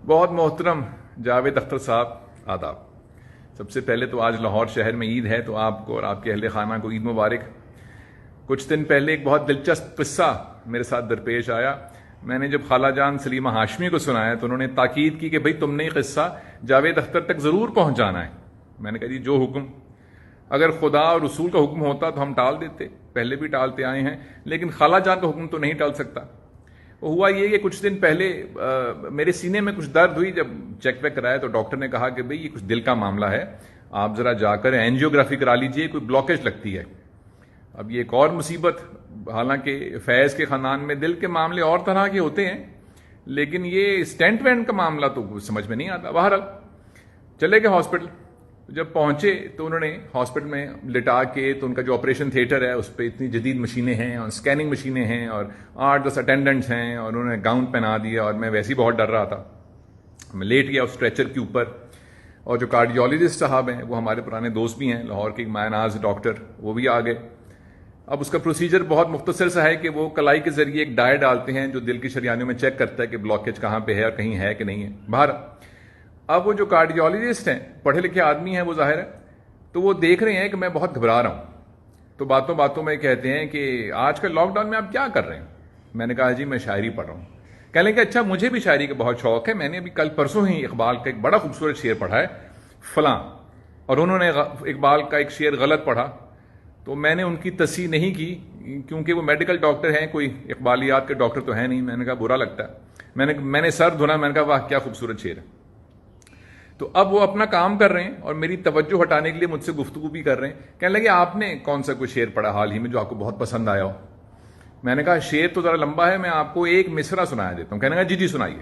بہت محترم جاوید اختر صاحب، آداب۔ سب سے پہلے تو آج لاہور شہر میں عید ہے، تو آپ کو اور آپ کے اہل خانہ کو عید مبارک۔ کچھ دن پہلے ایک بہت دلچسپ قصہ میرے ساتھ درپیش آیا۔ میں نے جب خالہ جان سلیمہ ہاشمی کو سنایا تو انہوں نے تاکید کی کہ بھئی تم نے یہ قصہ جاوید اختر تک ضرور پہنچانا ہے۔ میں نے کہا جی جو حکم، اگر خدا اور رسول کا حکم ہوتا تو ہم ٹال دیتے، پہلے بھی ٹالتے آئے ہیں، لیکن خالہ جان کا حکم تو نہیں ٹال سکتا۔ ہوا یہ کہ کچھ دن پہلے میرے سینے میں کچھ درد ہوئی، جب چیک ویک کرایا تو ڈاکٹر نے کہا کہ بھئی یہ کچھ دل کا معاملہ ہے، آپ ذرا جا کر اینجیوگرافی کرا لیجئے، کوئی بلاکیج لگتی ہے۔ اب یہ ایک اور مصیبت، حالانکہ فیض کے خاندان میں دل کے معاملے اور طرح کے ہوتے ہیں، لیکن یہ اسٹینٹ وینٹ کا معاملہ تو سمجھ میں نہیں آتا۔ بہرحال چلے گئے ہاسپٹل۔ جب پہنچے تو انہوں نے ہاسپٹل میں لٹا کے، تو ان کا جو آپریشن تھیٹر ہے اس پہ اتنی جدید مشینیں ہیں اور اسکیننگ مشینیں ہیں اور 8-10 اٹینڈنٹس ہیں، اور انہوں نے گاؤن پہنا دیا، اور میں ویسے ہی بہت ڈر رہا تھا۔ میں لیٹ گیا اس اسٹریچر کے اوپر، اور جو کارڈیولوجسٹ صاحب ہیں وہ ہمارے پرانے دوست بھی ہیں، لاہور کے مایا ناز ڈاکٹر، وہ بھی آ گئے۔ اب اس کا پروسیجر بہت مختصر سا ہے کہ وہ کلائی کے ذریعے ایک ڈائر ڈالتے ہیں جو دل کی شریانیوں میں چیک کرتا ہے کہ بلاکیج کہاں پہ ہے اور کہیں ہے کہ نہیں ہے۔ باہر اب وہ جو کارڈیولوجسٹ ہیں، پڑھے لکھے آدمی ہیں وہ، ظاہر ہے، تو وہ دیکھ رہے ہیں کہ میں بہت گھبرا رہا ہوں، تو باتوں باتوں میں کہتے ہیں کہ آج کل لاک ڈاؤن میں آپ کیا کر رہے ہیں؟ میں نے کہا جی میں شاعری پڑھ رہا ہوں۔ کہنے کہ اچھا مجھے بھی شاعری کا بہت شوق ہے، میں نے ابھی کل پرسوں ہی اقبال کا ایک بڑا خوبصورت شعر پڑھا ہے فلاں، اور انہوں نے اقبال کا ایک شعر غلط پڑھا، تو میں نے ان کی تصحیح نہیں کی کیونکہ وہ میڈیکل ڈاکٹر ہیں، کوئی اقبالیات کے ڈاکٹر تو ہے نہیں۔ میں نے کہا برا لگتا ہے، میں نے سر دھونا، میں نے کہا واہ کیا خوبصورت شعر ہے۔ تو اب وہ اپنا کام کر رہے ہیں اور میری توجہ ہٹانے کے لیے مجھ سے گفتگو بھی کر رہے ہیں۔ کہنے لگے آپ نے کون سا کوئی شعر پڑھا حال ہی میں جو آپ کو بہت پسند آیا ہو؟ میں نے کہا شعر تو ذرا لمبا ہے، میں آپ کو ایک مصرع سنایا دیتا ہوں۔ کہنے لگا جی سنائیے۔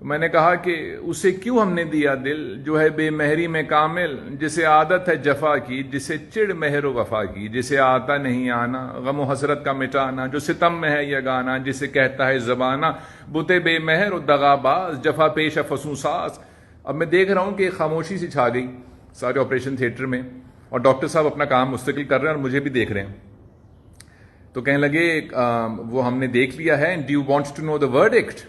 میں نے کہا کہ اسے کیوں ہم نے دیا دل جو ہے بے مہری میں کامل، جسے عادت ہے جفا کی، جسے چڑ مہر و وفا کی، جسے آتا نہیں آنا غم و حسرت کا مٹانا، جو ستم میں ہے یہ گانا، جسے کہتا ہے زبانہ بتے بے مہر و دغاباز، جفا پیش فسوں ساز۔ اب میں دیکھ رہا ہوں کہ خاموشی سی چھا گئی سارے آپریشن تھیٹر میں، اور ڈاکٹر صاحب اپنا کام مستقل کر رہے ہیں اور مجھے بھی دیکھ رہے ہیں۔ تو کہنے لگے وہ ہم نے دیکھ لیا ہے، do you want to know the verdict?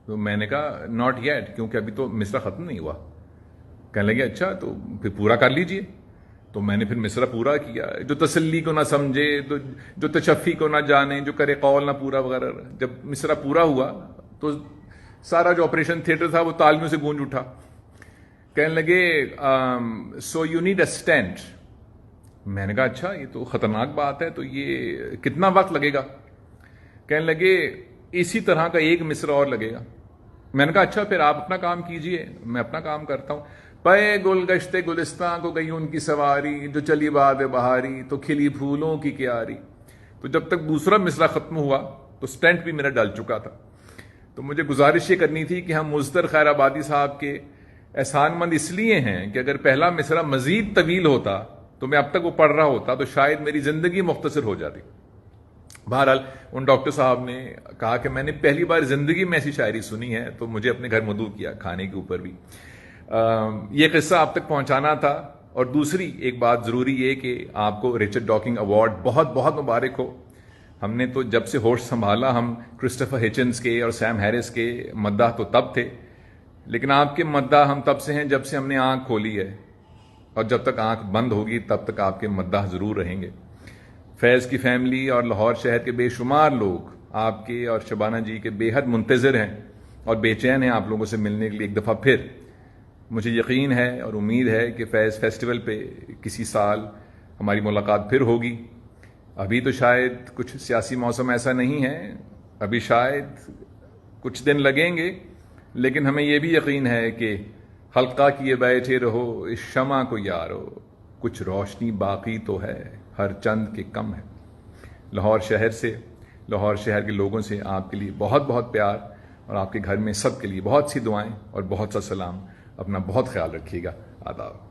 تو میں نے کہا ناٹ یٹ، کیونکہ ابھی تو مصرع ختم نہیں ہوا۔ کہنے لگے اچھا تو پھر پورا کر لیجئے۔ تو میں نے پھر مصرع پورا کیا، جو تسلی کو نہ سمجھے، جو تشفی کو نہ جانے، جو کرے قول نہ پورا وغیرہ۔ جب مصرع پورا ہوا تو سارا جو آپریشن تھیٹر تھا وہ تالیوں سے گونج اٹھا۔ کہنے لگے so you need a stent. میں نے کہا اچھا یہ تو خطرناک بات ہے، تو یہ کتنا وقت لگے گا؟ کہنے لگے اسی طرح کا ایک مصرع اور لگے گا۔ میں نے کہا اچھا پھر آپ اپنا کام کیجئے، میں اپنا کام کرتا ہوں۔ پے گل گشتے گلستان کو گئی ان کی سواری، جو چلی باد بہاری تو کھلی پھولوں کی کیاری۔ تو جب تک دوسرا مصرع ختم ہوا تو اسٹینٹ بھی میرا ڈل چکا تھا۔ تو مجھے گزارش یہ کرنی تھی کہ ہم مزدر خیر آبادی صاحب کے احسان مند اس لیے ہیں کہ اگر پہلا مصرع مزید طویل ہوتا تو میں اب تک وہ پڑھ رہا ہوتا تو شاید میری زندگی مختصر ہو جاتی۔ بہرحال ان ڈاکٹر صاحب نے کہا کہ میں نے پہلی بار زندگی میں ایسی شاعری سنی ہے، تو مجھے اپنے گھر مدعو کیا کھانے کے اوپر بھی۔ یہ قصہ آپ تک پہنچانا تھا۔ اور دوسری ایک بات ضروری یہ کہ آپ کو رچرڈ ڈاکنگ ایوارڈ بہت بہت مبارک ہو۔ ہم نے تو جب سے ہوش سنبھالا ہم کرسٹوفر ہچنس کے اور سیم ہیرس کے مداح تو تب تھے، لیکن آپ کے مداح ہم تب سے ہیں جب سے ہم نے آنکھ کھولی ہے، اور جب تک آنکھ بند ہوگی تب تک آپ کے مداح ضرور رہیں گے۔ فیض کی فیملی اور لاہور شہر کے بے شمار لوگ آپ کے اور شبانہ جی کے بے حد منتظر ہیں اور بے چین ہیں آپ لوگوں سے ملنے کے لیے ایک دفعہ پھر۔ مجھے یقین ہے اور امید ہے کہ فیض فیسٹیول پہ کسی سال ہماری ملاقات پھر ہوگی۔ ابھی تو شاید کچھ سیاسی موسم ایسا نہیں ہے، ابھی شاید کچھ دن لگیں گے، لیکن ہمیں یہ بھی یقین ہے کہ حلقہ کیے بیٹھے رہو اس شمع کو یارو، کچھ روشنی باقی تو ہے ہر چند کے کم ہے۔ لاہور شہر سے، لاہور شہر کے لوگوں سے آپ کے لیے بہت بہت پیار، اور آپ کے گھر میں سب کے لیے بہت سی دعائیں اور بہت سا سلام۔ اپنا بہت خیال رکھیے گا۔ آداب۔